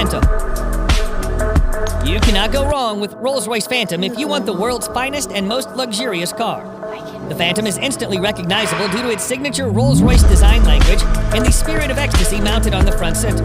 Phantom. You cannot go wrong with Rolls-Royce Phantom if you want the world's finest and most luxurious car. The Phantom is instantly recognizable due to its signature Rolls-Royce design language and the spirit of ecstasy mounted on the front center.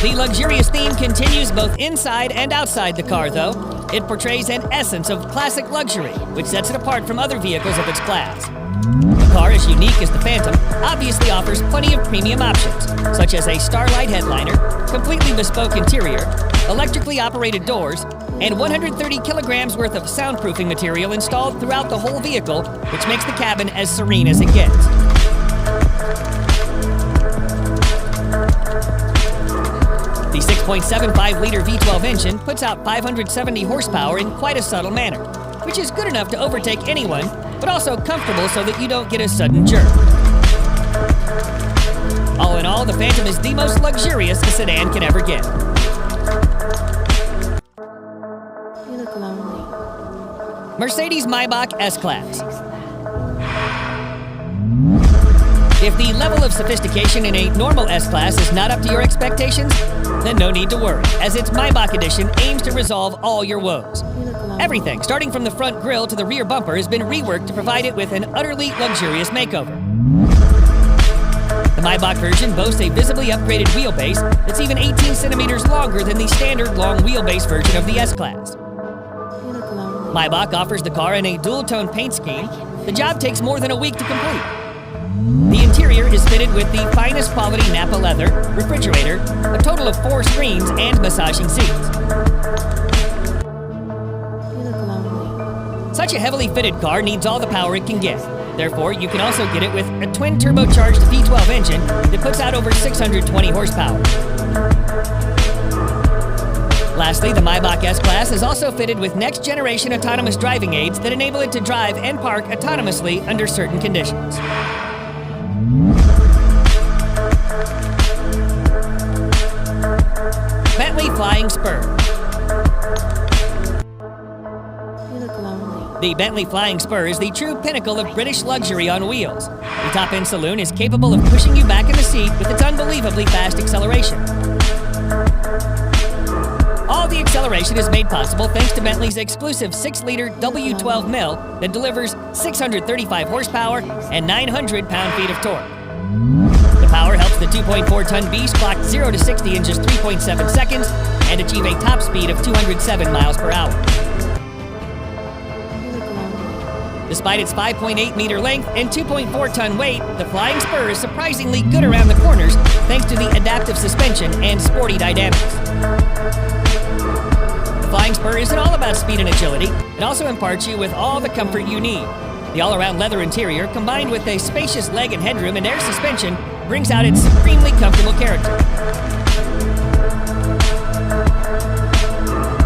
The luxurious theme continues both inside and outside the car, though. It portrays an essence of classic luxury, which sets it apart from other vehicles of its class. A car as unique as the Phantom obviously offers plenty of premium options, such as a Starlight headliner, completely bespoke interior, electrically operated doors, and 130 kilograms worth of soundproofing material installed throughout the whole vehicle, which makes the cabin as serene as it gets. The 6.75-liter V12 engine puts out 570 horsepower in quite a subtle manner, which is good enough to overtake anyone, but also comfortable so that you don't get a sudden jerk. All in all, the Phantom is the most luxurious a sedan can ever get. You look lonely. Mercedes Maybach S-Class. If the level of sophistication in a normal S-Class is not up to your expectations, then no need to worry, as its Maybach edition aims to resolve all your woes. Everything, starting from the front grille to the rear bumper, has been reworked to provide it with an utterly luxurious makeover. The Maybach version boasts a visibly upgraded wheelbase that's even 18 centimeters longer than the standard long wheelbase version of the S-Class. Maybach offers the car in a dual-tone paint scheme. The job takes more than a week to complete. The interior is fitted with the finest quality Napa leather, refrigerator, a total of 4 screens, and massaging seats. Such a heavily fitted car needs all the power it can get. Therefore, you can also get it with a twin-turbocharged V12 engine that puts out over 620 horsepower. Lastly, the Maybach S-Class is also fitted with next-generation autonomous driving aids that enable it to drive and park autonomously under certain conditions. Bentley Flying Spur. The Bentley Flying Spur is the true pinnacle of British luxury on wheels. The top-end saloon is capable of pushing you back in the seat with its unbelievably fast acceleration. All the acceleration is made possible thanks to Bentley's exclusive 6-liter W12 mill that delivers 635 horsepower and 900 pound-feet of torque. The power helps the 2.4-ton beast clock 0 to 60 in just 3.7 seconds and achieve a top speed of 207 miles per hour. Despite its 5.8-meter length and 2.4-ton weight, the Flying Spur is surprisingly good around the corners thanks to the adaptive suspension and sporty dynamics. The Flying Spur isn't all about speed and agility. It also imparts you with all the comfort you need. The all-around leather interior, combined with a spacious leg and headroom and air suspension, brings out its supremely comfortable character.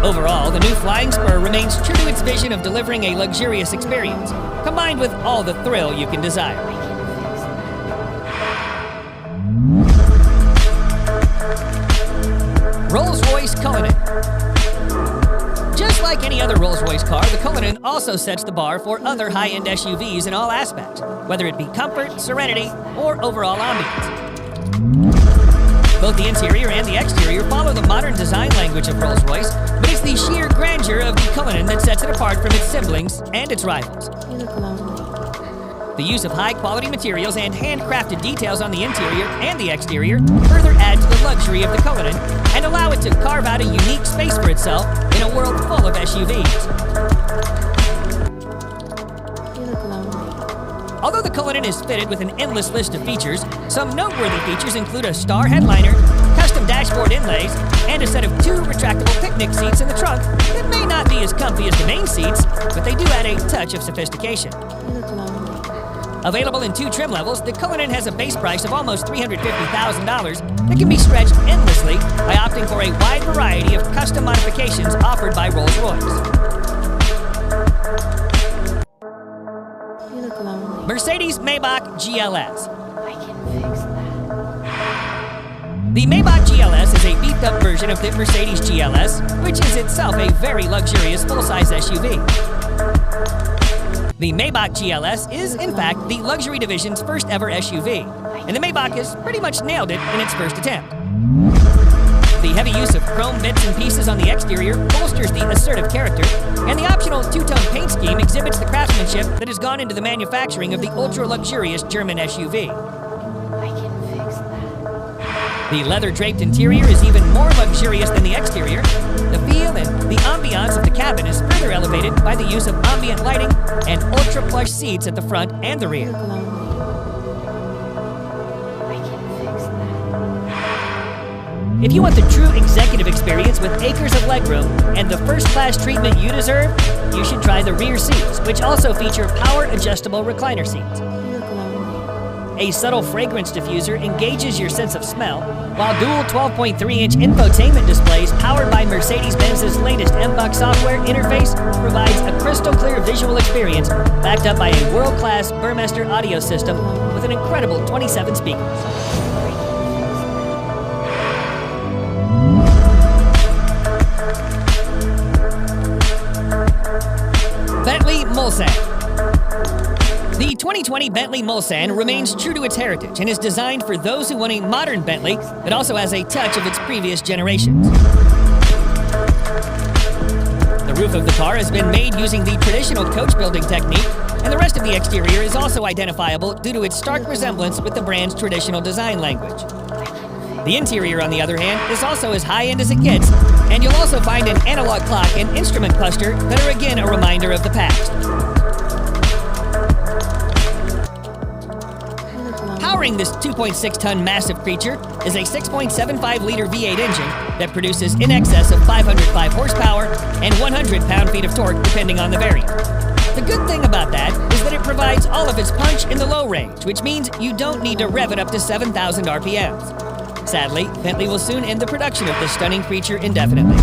Overall, the new Flying Spur remains true to its vision of delivering a luxurious experience, combined with all the thrill you can desire. Rolls-Royce Cullinan. Just like any other Rolls-Royce car, the Cullinan also sets the bar for other high-end SUVs in all aspects, whether it be comfort, serenity, or overall ambience. Both the interior and the exterior follow the modern design language of Rolls-Royce, but it's the sheer grandeur of the Cullinan that sets it apart from its siblings and its rivals. The use of high-quality materials and handcrafted details on the interior and the exterior further add to the luxury of the Cullinan and allow it to carve out a unique space for itself in a world full of SUVs. Although the Cullinan is fitted with an endless list of features, some noteworthy features include a star headliner, custom dashboard inlays, and a set of 2 retractable picnic seats in the trunk that may not be as comfy as the main seats, but they do add a touch of sophistication. Available in 2 trim levels, the Cullinan has a base price of almost $350,000 that can be stretched endlessly by opting for a wide variety of custom modifications offered by Rolls-Royce. Mercedes Maybach GLS. The Maybach GLS is a beefed-up version of the Mercedes GLS, which is itself a very luxurious full-size SUV. The Maybach GLS is, in fact, the luxury division's first ever SUV, and the Maybach has pretty much nailed it in its first attempt. The heavy use of chrome bits and pieces on the exterior bolsters the assertive character, and the optional two-tone paint scheme exhibits the craftsmanship that has gone into the manufacturing of the ultra-luxurious German SUV. I can fix that. The leather-draped interior is even more luxurious than the exterior. The feel and the ambiance of the cabin is further elevated by the use of ambient lighting and ultra-plush seats at the front and the You rear. look lonely. I can fix that. If you want the true executive experience with acres of legroom and the first-class treatment you deserve, you should try the rear seats, which also feature power-adjustable recliner seats. You look lonely. A subtle fragrance diffuser engages your sense of smell, while dual 12.3-inch infotainment displays powered by Mercedes-Benz's latest MBUX software interface provides a crystal-clear visual experience backed up by a world-class Burmester audio system with an incredible 27 speakers. Bentley Mulsanne. The 2020 Bentley Mulsanne remains true to its heritage and is designed for those who want a modern Bentley that also has a touch of its previous generations. The roof of the car has been made using the traditional coach building technique, and the rest of the exterior is also identifiable due to its stark resemblance with the brand's traditional design language. The interior, on the other hand, is also as high-end as it gets, and you'll also find an analog clock and instrument cluster that are again a reminder of the past. You look lonely. Powering this 2.6-ton massive creature is a 6.75-liter V8 engine that produces in excess of 505 horsepower and 100 pound-feet of torque depending on the variant. The good thing about that is that it provides all of its punch in the low range, which means you don't need to rev it up to 7,000 RPMs. Sadly, Bentley will soon end the production of this stunning creature indefinitely.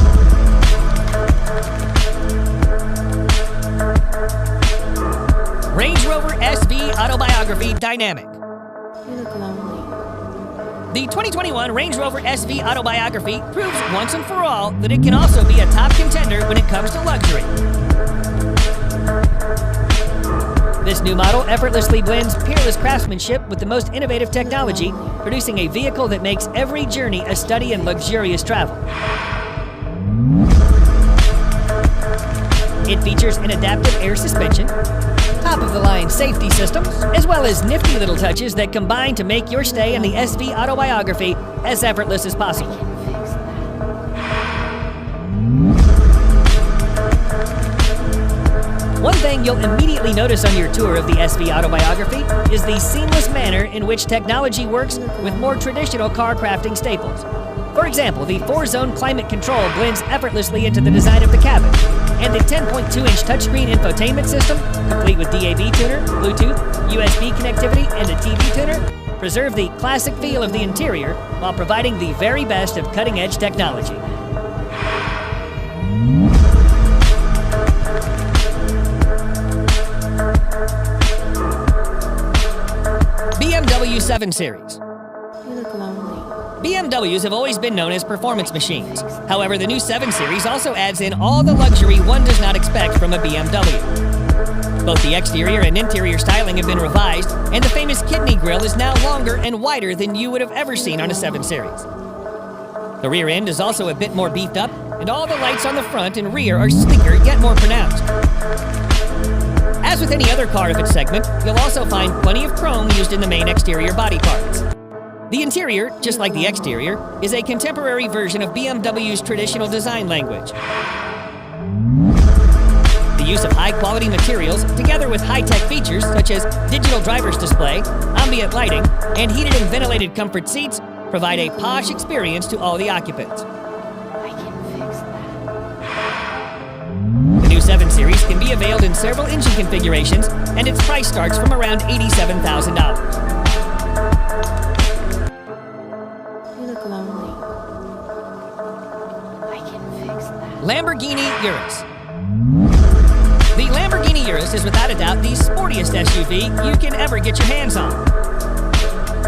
Range Rover SV Autobiography Dynamic. You look lonely. The 2021 Range Rover SV Autobiography proves once and for all that it can also be a top contender when it comes to luxury. This new model effortlessly blends peerless craftsmanship with the most innovative technology, producing a vehicle that makes every journey a study in luxurious travel. It features an adaptive air suspension, top-of-the-line safety systems, as well as nifty little touches that combine to make your stay in the SV Autobiography as effortless as possible. One thing you'll immediately notice on your tour of the SV Autobiography is the seamless manner in which technology works with more traditional car crafting staples. For example, the 4-zone climate control blends effortlessly into the design of the cabin, and the 10.2-inch touchscreen infotainment system, complete with DAB tuner, Bluetooth, USB connectivity, and a TV tuner, preserve the classic feel of the interior while providing the very best of cutting-edge technology. BMW 7 Series. You look lonely. BMWs have always been known as performance machines. However, the new 7 Series also adds in all the luxury one does not expect from a BMW. Both the exterior and interior styling have been revised, and the famous kidney grille is now longer and wider than you would have ever seen on a 7 Series. The rear end is also a bit more beefed up, and all the lights on the front and rear are sleeker yet more pronounced. As with any other car of its segment, you'll also find plenty of chrome used in the main exterior body parts. The interior, just like the exterior, is a contemporary version of BMW's traditional design language. The use of high-quality materials, together with high-tech features such as digital driver's display, ambient lighting, and heated and ventilated comfort seats, provide a posh experience to all the occupants. I can fix that. The new 7 Series can be availed in several engine configurations, and its price starts from around $87,000. You look lonely. I can fix that. Lamborghini Urus. The Lamborghini Urus is without a doubt the sportiest SUV you can ever get your hands on.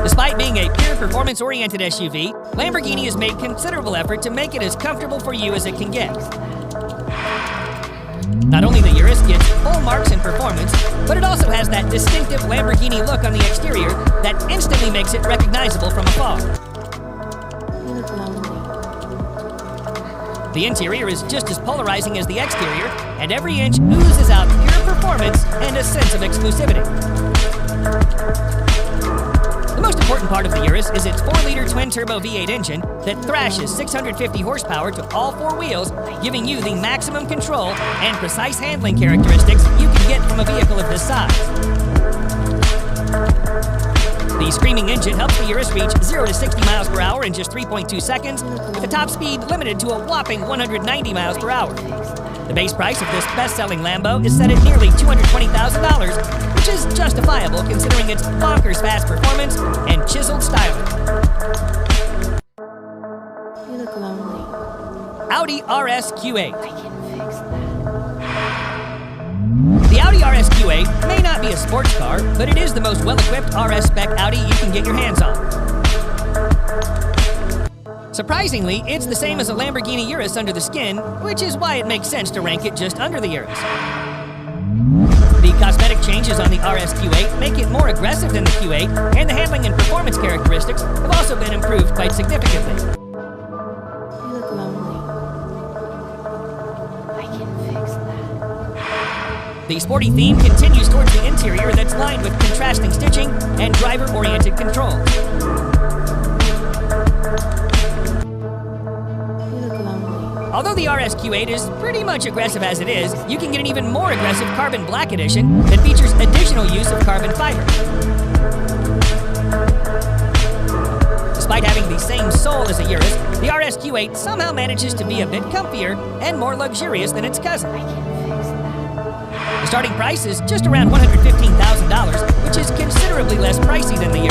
Despite being a pure performance-oriented SUV, Lamborghini has made considerable effort to make it as comfortable for you as it can get. Not only the Urus gets full marks in performance, but it also has that distinctive Lamborghini look on the exterior that instantly makes it recognizable from afar. You look The interior is just as polarizing as the exterior, and every inch oozes out pure performance and a sense of exclusivity. The most important part of the Urus is its 4-liter twin-turbo V8 engine that thrashes 650 horsepower to all 4 wheels, giving you the maximum control and precise handling characteristics you can get from a vehicle of this size. The screaming engine helps the Urus reach 0 to 60 miles per hour in just 3.2 seconds, with a top speed limited to a whopping 190 miles per hour. The base price of this best-selling Lambo is set at nearly $220,000, which is justifiable considering its bonkers fast performance and chiseled styling. You look lonely. Audi RS Q8. I can fix that. The Audi RS Q8 may not be a sports car, but it is the most well-equipped RS spec Audi you can get your hands on. Surprisingly, it's the same as a Lamborghini Urus under the skin, which is why it makes sense to rank it just under the Urus. The cosmetic changes on the RS Q8 make it more aggressive than the Q8, and the handling and performance characteristics have also been improved quite significantly. You look lonely. I can fix that. The sporty theme continues towards the interior that's lined with contrasting stitching and driver-oriented controls. Although the RS Q8 is pretty much aggressive as it is, you can get an even more aggressive Carbon Black Edition that features additional use of carbon fiber. Despite having the same soul as a Urus, the RS Q8 somehow manages to be a bit comfier and more luxurious than its cousin. I can fix that. The starting price is just around $115,000, which is considerably less pricey than the